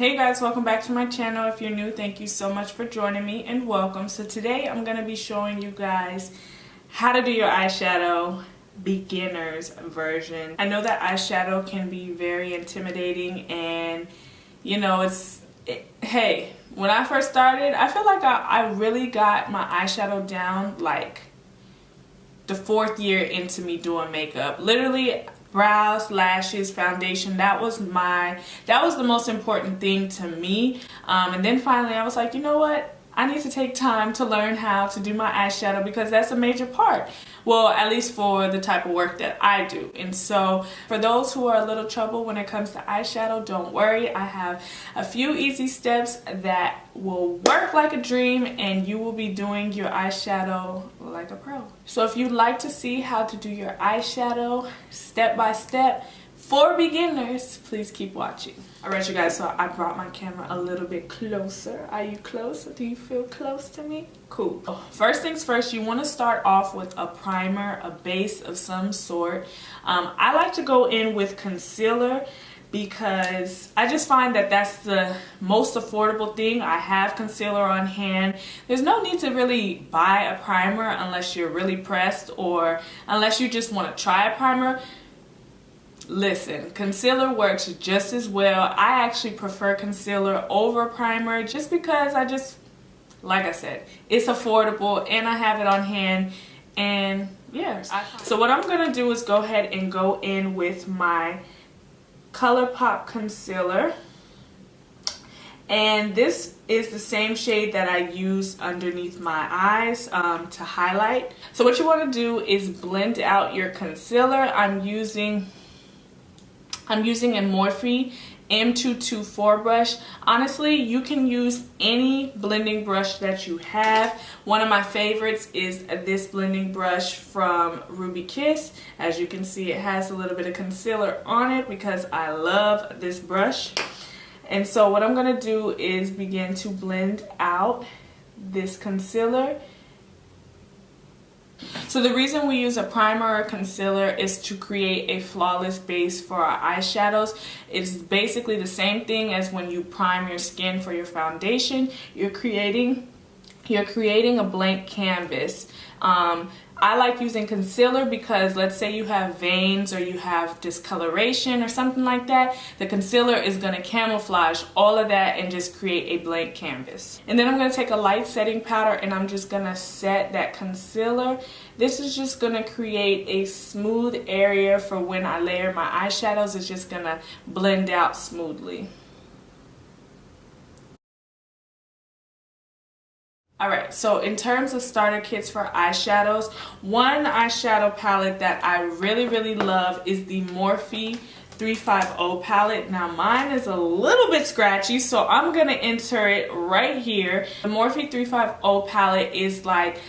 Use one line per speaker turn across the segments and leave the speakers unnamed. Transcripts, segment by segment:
Hey guys, welcome back to my channel. If you're new, thank you so much for joining me and welcome. So today I'm going to be showing you guys how to do your eyeshadow beginner's version. I know that eyeshadow can be very intimidating and you know hey, when I first started I feel like I really got my eyeshadow down like the 4th year into me doing makeup. Literally brows, lashes, foundation, that was the most important thing to me. And then finally I was like, you know what, I need to take time to learn how to do my eyeshadow because that's a major part. Well, at least for the type of work that I do. And so for those who are a little trouble when it comes to eyeshadow, don't worry. I have a few easy steps that will work like a dream and you will be doing your eyeshadow like a pro. So if you'd like to see how to do your eyeshadow step by step for beginners, please keep watching. Alright you guys, so I brought my camera a little bit closer. Are you close? Do you feel close to me? Cool. First things first, you want to start off with a primer, a base of some sort. I like to go in with concealer because I just find that that's the most affordable thing. I have concealer on hand. There's no need to really buy a primer unless you're really pressed or unless you just want to try a primer. Listen, concealer works just as well. I actually prefer concealer over primer just because like I said, it's affordable and I have it on hand. And yeah, so what I'm gonna do is go ahead and go in with my ColourPop concealer, and this is the same shade that I use underneath my eyes to highlight. So what you want to do is blend out your concealer. I'm using a Morphe M224 brush. Honestly, you can use any blending brush that you have. One of my favorites is this blending brush from Ruby Kiss. As you can see, it has a little bit of concealer on it because I love this brush. And so what I'm going to do is begin to blend out this concealer. So the reason we use a primer or concealer is to create a flawless base for our eyeshadows. It's basically the same thing as when you prime your skin for your foundation. You're creating a blank canvas. I like using concealer because let's say you have veins or you have discoloration or something like that. The concealer is going to camouflage all of that and just create a blank canvas. And then I'm going to take a light setting powder and I'm just going to set that concealer. This is just going to create a smooth area for when I layer my eyeshadows. It's just going to blend out smoothly. Alright, so in terms of starter kits for eyeshadows, one eyeshadow palette that I really love is the Morphe 350 palette. Now mine is a little bit scratchy, so I'm going to enter it right here. The Morphe 350 palette is like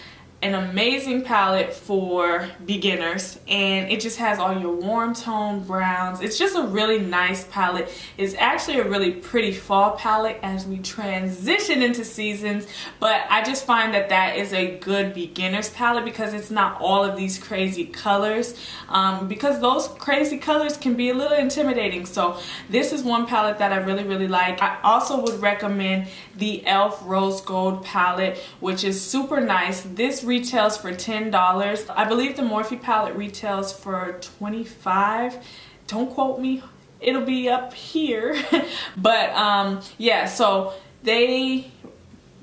an amazing palette for beginners and it just has all your warm tone browns. It's just a really nice palette. It's actually a really pretty fall palette as we transition into seasons, but I just find that that is a good beginner's palette because it's not all of these crazy colors, because those crazy colors can be a little intimidating. So this is one palette that I really like. I also would recommend the e.l.f. Rose Gold palette, which is super nice. This retails for $10. I believe the Morphe palette retails for $25. Don't quote me, it'll be up here. But yeah, so they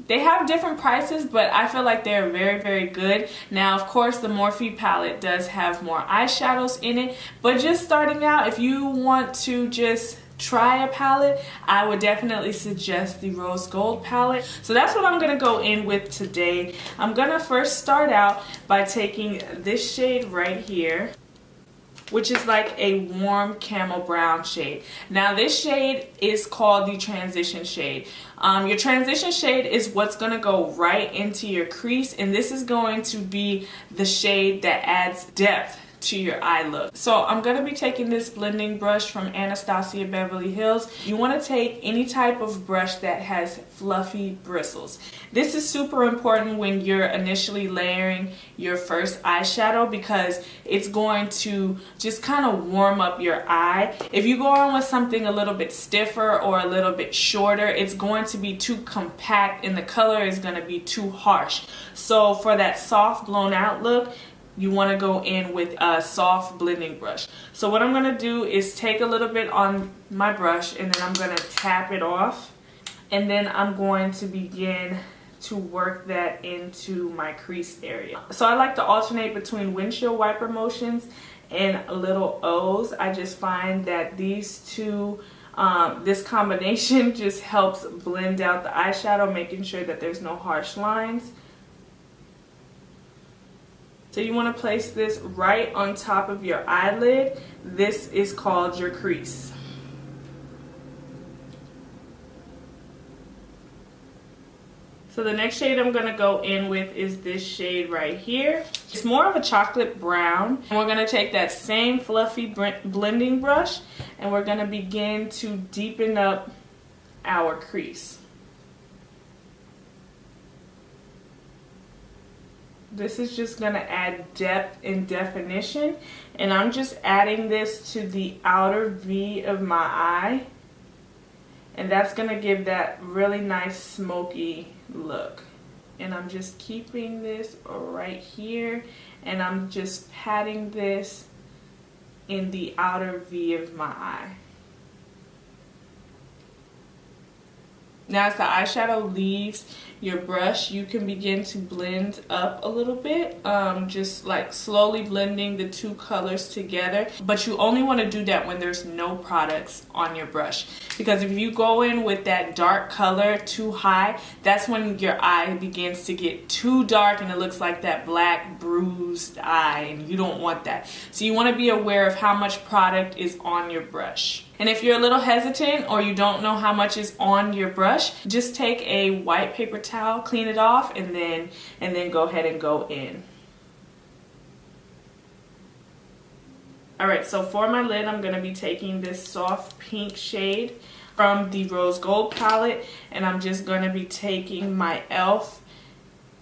have different prices, but I feel like they're very good. Now of course the Morphe palette does have more eyeshadows in it, but just starting out, if you want to just try a palette, I would definitely suggest the Rose Gold palette. So that's what I'm going to go in with today. I'm going to first start out by taking this shade right here, which is like a warm camel brown shade. Now this shade is called the transition shade. Your transition shade is what's going to go right into your crease, and this is going to be the shade that adds depth to your eye look. So I'm going to be taking this blending brush from Anastasia Beverly Hills. You want to take any type of brush that has fluffy bristles. This is super important when you're initially layering your first eyeshadow because it's going to just kind of warm up your eye. If you go on with something a little bit stiffer or a little bit shorter, it's going to be too compact and the color is going to be too harsh. So for that soft blown out look, you want to go in with a soft blending brush. So what I'm going to do is take a little bit on my brush and then I'm going to tap it off, and then I'm going to begin to work that into my crease area. So I like to alternate between windshield wiper motions and little O's. I just find that these two, this combination just helps blend out the eyeshadow, making sure that there's no harsh lines. So you want to place this right on top of your eyelid. This is called your crease. So the next shade I'm going to go in with is this shade right here. It's more of a chocolate brown. And we're going to take that same fluffy blending brush and we're going to begin to deepen up our crease. This is just going to add depth and definition, and I'm just adding this to the outer V of my eye, and that's going to give that really nice smoky look. And I'm just keeping this right here, and I'm just patting this in the outer V of my eye. Now as the eyeshadow leaves your brush, you can begin to blend up a little bit, just like slowly blending the two colors together. But you only want to do that when there's no products on your brush, because if you go in with that dark color too high, that's when your eye begins to get too dark and it looks like that black bruised eye, and you don't want that. So you want to be aware of how much product is on your brush. And if you're a little hesitant or you don't know how much is on your brush, just take a white paper towel, clean it off, and then go ahead and go in. Alright, so for my lid, I'm going to be taking this soft pink shade from the Rose Gold palette, and I'm just going to be taking my e.l.f.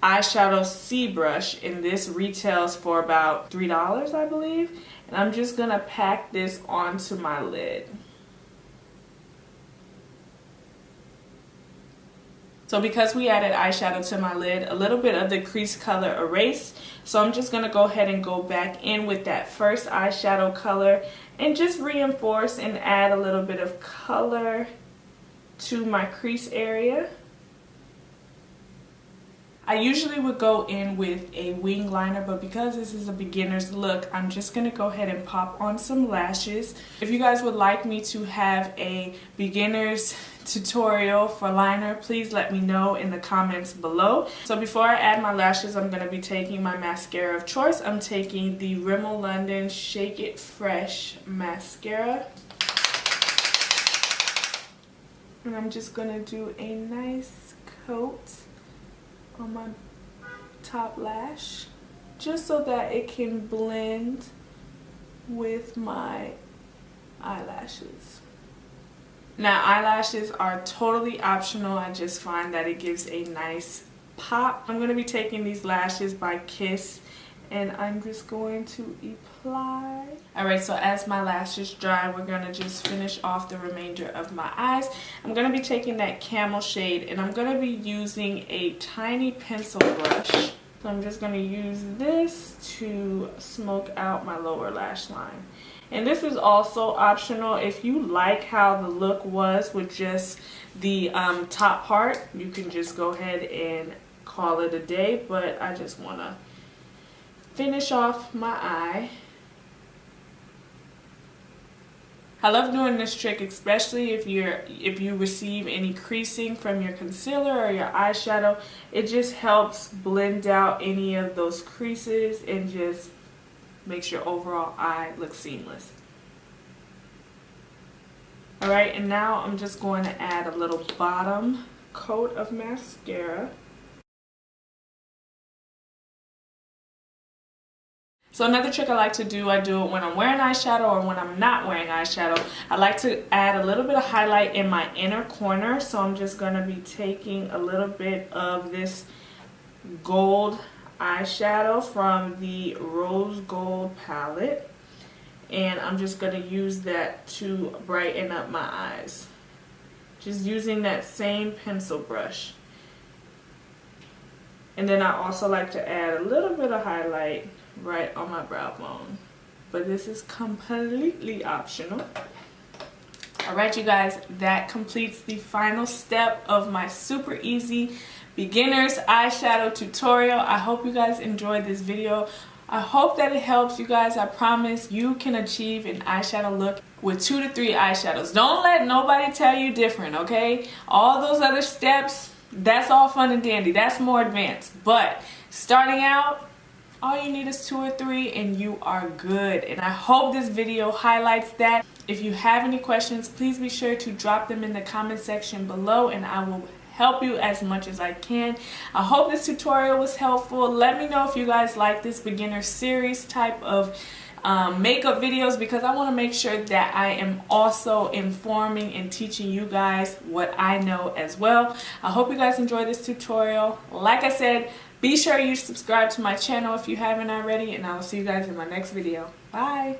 eyeshadow C brush, and this retails for about $3, I believe. And I'm just going to pack this onto my lid. So because we added eyeshadow to my lid, a little bit of the crease color erased. So I'm just going to go ahead and go back in with that first eyeshadow color and just reinforce and add a little bit of color to my crease area. I usually would go in with a wing liner, but because this is a beginner's look, I'm just going to go ahead and pop on some lashes. If you guys would like me to have a beginner's tutorial for liner, please let me know in the comments below. So before I add my lashes, I'm going to be taking my mascara of choice. I'm taking the Rimmel London Shake It Fresh mascara. And I'm just going to do a nice coat on my top lash, just so that it can blend with my eyelashes. Now eyelashes are totally optional. I just find that it gives a nice pop. I'm going to be taking these lashes by Kiss, and I'm just going to apply. Alright, so as my lashes dry, we're going to just finish off the remainder of my eyes. I'm going to be taking that camel shade, and I'm going to be using a tiny pencil brush. So I'm just going to use this to smoke out my lower lash line. And this is also optional. If you like how the look was with just the top part, you can just go ahead and call it a day. But I just want to finish off my eye. I love doing this trick, especially if you receive any creasing from your concealer or your eyeshadow. It just helps blend out any of those creases and just makes your overall eye look seamless. Alright, and now I'm just going to add a little bottom coat of mascara. So another trick I like to do, I do it when I'm wearing eyeshadow or when I'm not wearing eyeshadow. I like to add a little bit of highlight in my inner corner. So I'm just going to be taking a little bit of this gold eyeshadow from the Rose Gold palette. And I'm just going to use that to brighten up my eyes. Just using that same pencil brush. And then I also like to add a little bit of highlight right on my brow bone, but this is completely optional. Alright you guys, that completes the final step of my super easy beginner's eyeshadow tutorial. I hope you guys enjoyed this video. I hope that it helps you guys. I promise you can achieve an eyeshadow look with 2 to 3 eyeshadows. Don't let nobody tell you different, okay? All those other steps, that's all fun and dandy. That's more advanced. But starting out, all you need is 2 or 3 and you are good. And I hope this video highlights that. If you have any questions, please be sure to drop them in the comment section below and I will help you as much as I can. I hope this tutorial was helpful. Let me know if you guys like this beginner series type of makeup videos, because I want to make sure that I am also informing and teaching you guys what I know as well. I hope you guys enjoyed this tutorial. Like I said, be sure you subscribe to my channel if you haven't already, and I will see you guys in my next video. Bye!